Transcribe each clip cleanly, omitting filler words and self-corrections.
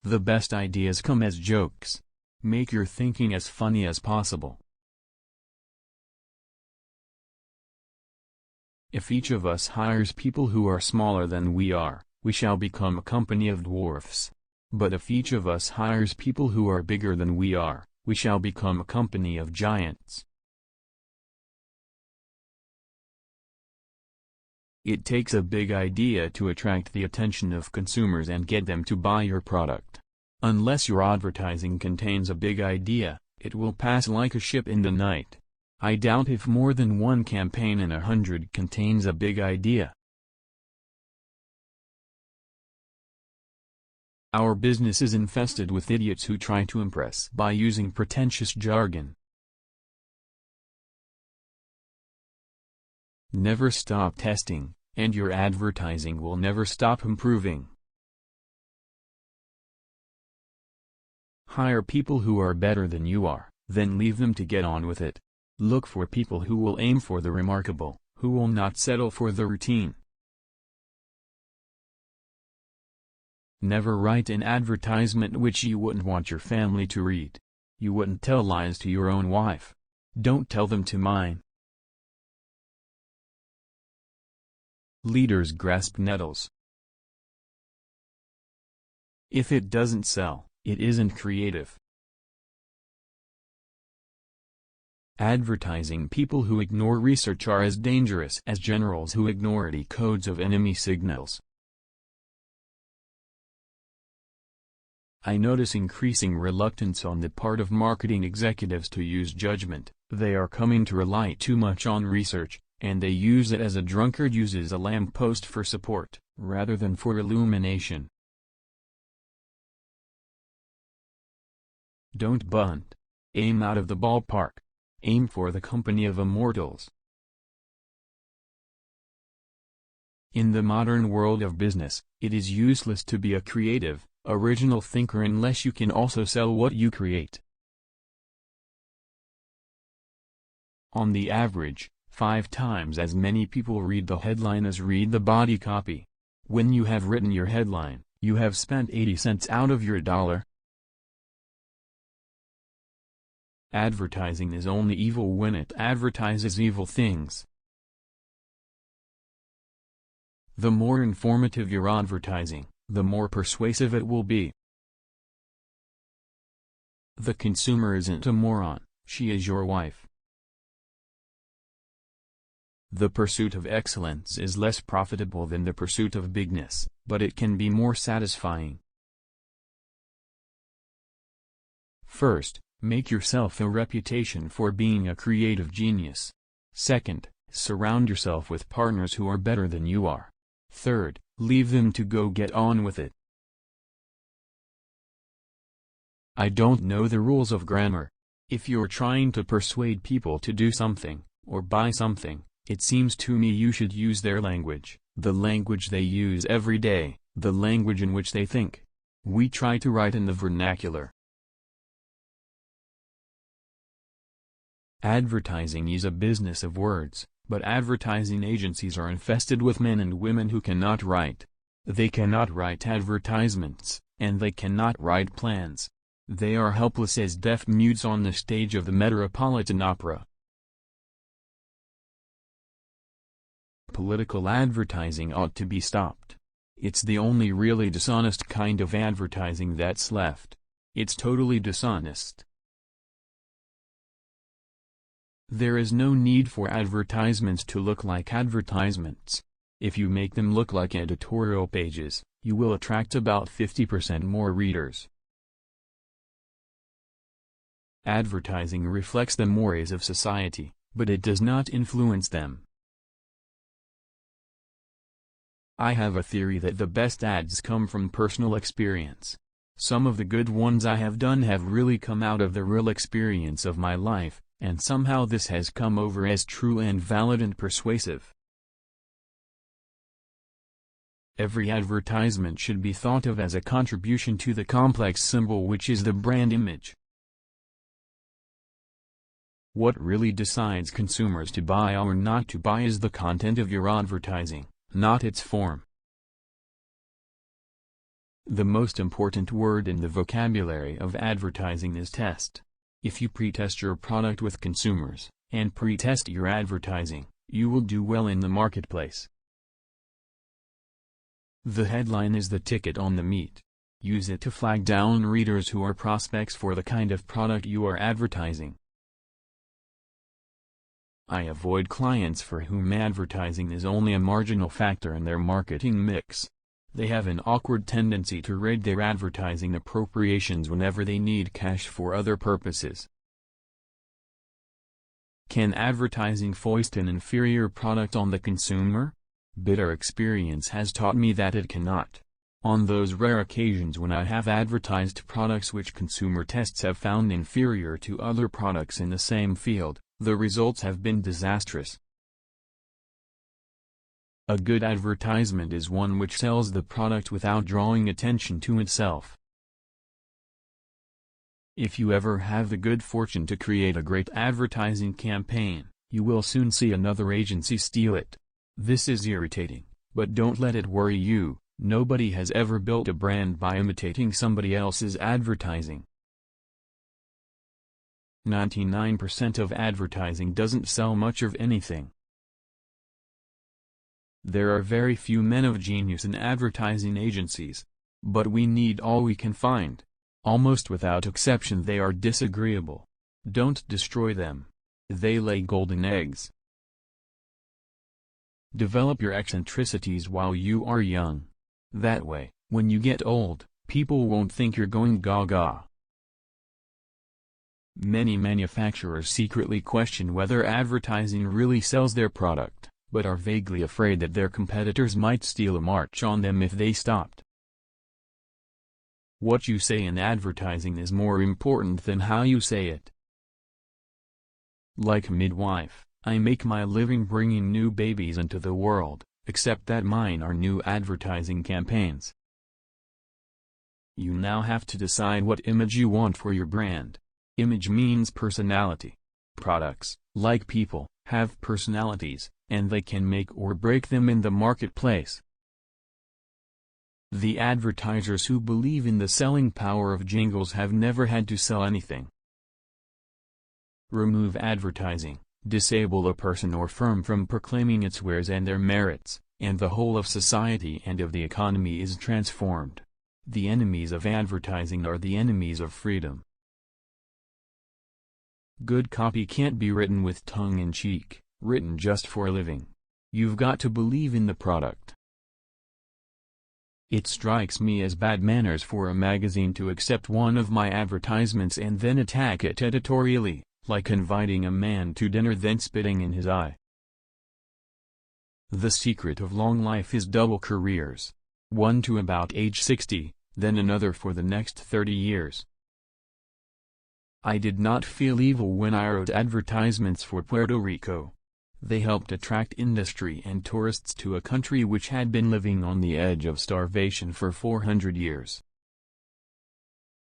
The best ideas come as jokes. Make your thinking as funny as possible. If each of us hires people who are smaller than we are, we shall become a company of dwarfs. But if each of us hires people who are bigger than we are, we shall become a company of giants. It takes a big idea to attract the attention of consumers and get them to buy your product. Unless your advertising contains a big idea, it will pass like a ship in the night. I doubt if more than one campaign in 100 contains a big idea. Our business is infested with idiots who try to impress by using pretentious jargon. Never stop testing, and your advertising will never stop improving. Hire people who are better than you are, then leave them to get on with it. Look for people who will aim for the remarkable, who will not settle for the routine. Never write an advertisement which you wouldn't want your family to read. You wouldn't tell lies to your own wife. Don't tell them to mine. Leaders grasp nettles. If it doesn't sell, it isn't creative. Advertising people who ignore research are as dangerous as generals who ignore the codes of enemy signals. I notice increasing reluctance on the part of marketing executives to use judgment. They are coming to rely too much on research, and they use it as a drunkard uses a lamppost for support, rather than for illumination. Don't bunt. Aim out of the ballpark. Aim for the company of immortals. In the modern world of business, it is useless to be a creative, original thinker unless you can also sell what you create. On the average, 5 times as many people read the headline as read the body copy. When you have written your headline, you have spent 80 cents out of your dollar. Advertising is only evil when it advertises evil things. The more informative your advertising, the more persuasive it will be. The consumer isn't a moron, she is your wife. The pursuit of excellence is less profitable than the pursuit of bigness, but it can be more satisfying. First, make yourself a reputation for being a creative genius. Second, surround yourself with partners who are better than you are. Third, leave them to go get on with it. I don't know the rules of grammar. If you're trying to persuade people to do something, or buy something, it seems to me you should use their language, the language they use every day, the language in which they think. We try to write in the vernacular. Advertising is a business of words, but advertising agencies are infested with men and women who cannot write. They cannot write advertisements, and they cannot write plans. They are helpless as deaf mutes on the stage of the Metropolitan Opera. Political advertising ought to be stopped. It's the only really dishonest kind of advertising that's left. It's totally dishonest. There is no need for advertisements to look like advertisements. If you make them look like editorial pages, you will attract about 50% more readers. Advertising reflects the mores of society, but it does not influence them. I have a theory that the best ads come from personal experience. Some of the good ones I have done have really come out of the real experience of my life, and somehow this has come over as true and valid and persuasive. Every advertisement should be thought of as a contribution to the complex symbol which is the brand image. What really decides consumers to buy or not to buy is the content of your advertising, not its form. The most important word in the vocabulary of advertising is test. If you pre-test your product with consumers, and pre-test your advertising, you will do well in the marketplace. The headline is the ticket on the meat. Use it to flag down readers who are prospects for the kind of product you are advertising. I avoid clients for whom advertising is only a marginal factor in their marketing mix. They have an awkward tendency to raid their advertising appropriations whenever they need cash for other purposes. Can advertising foist an inferior product on the consumer? Bitter experience has taught me that it cannot. On those rare occasions when I have advertised products which consumer tests have found inferior to other products in the same field, the results have been disastrous. A good advertisement is one which sells the product without drawing attention to itself. If you ever have the good fortune to create a great advertising campaign, you will soon see another agency steal it. This is irritating, but don't let it worry you. Nobody has ever built a brand by imitating somebody else's advertising. 99% of advertising doesn't sell much of anything. There are very few men of genius in advertising agencies. But we need all we can find. Almost without exception they are disagreeable. Don't destroy them. They lay golden eggs. Develop your eccentricities while you are young. That way, when you get old, people won't think you're going gaga. Many manufacturers secretly question whether advertising really sells their product, but are vaguely afraid that their competitors might steal a march on them if they stopped. What you say in advertising is more important than how you say it. Like a midwife, I make my living bringing new babies into the world, except that mine are new advertising campaigns. You now have to decide what image you want for your brand. Image means personality. Products, like people, have personalities, and they can make or break them in the marketplace. The advertisers who believe in the selling power of jingles have never had to sell anything. Remove advertising, disable a person or firm from proclaiming its wares and their merits, and the whole of society and of the economy is transformed. The enemies of advertising are the enemies of freedom. Good copy can't be written with tongue-in-cheek, written just for a living. You've got to believe in the product. It strikes me as bad manners for a magazine to accept one of my advertisements and then attack it editorially, like inviting a man to dinner then spitting in his eye. The secret of long life is double careers. One to about age 60, then another for the next 30 years. I did not feel evil when I wrote advertisements for Puerto Rico. They helped attract industry and tourists to a country which had been living on the edge of starvation for 400 years.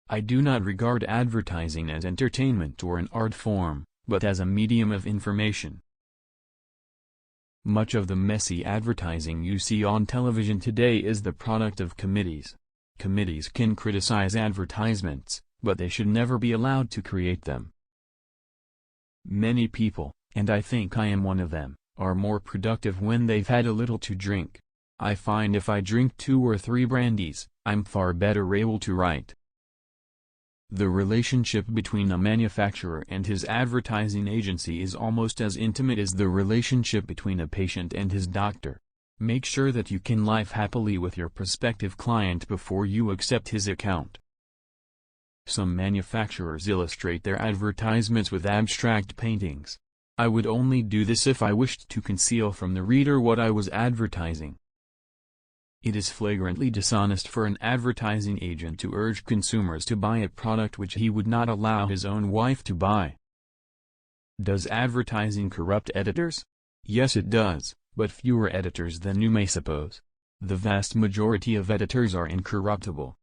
I do not regard advertising as entertainment or an art form, but as a medium of information. Much of the messy advertising you see on television today is the product of committees. Committees can criticize advertisements, but they should never be allowed to create them. Many people, and I think I am one of them, are more productive when they've had a little to drink. I find if I drink 2 or 3 brandies, I'm far better able to write. The relationship between a manufacturer and his advertising agency is almost as intimate as the relationship between a patient and his doctor. Make sure that you can live happily with your prospective client before you accept his account. Some manufacturers illustrate their advertisements with abstract paintings. I would only do this if I wished to conceal from the reader what I was advertising. It is flagrantly dishonest for an advertising agent to urge consumers to buy a product which he would not allow his own wife to buy. Does advertising corrupt editors? Yes, it does, but fewer editors than you may suppose. The vast majority of editors are incorruptible.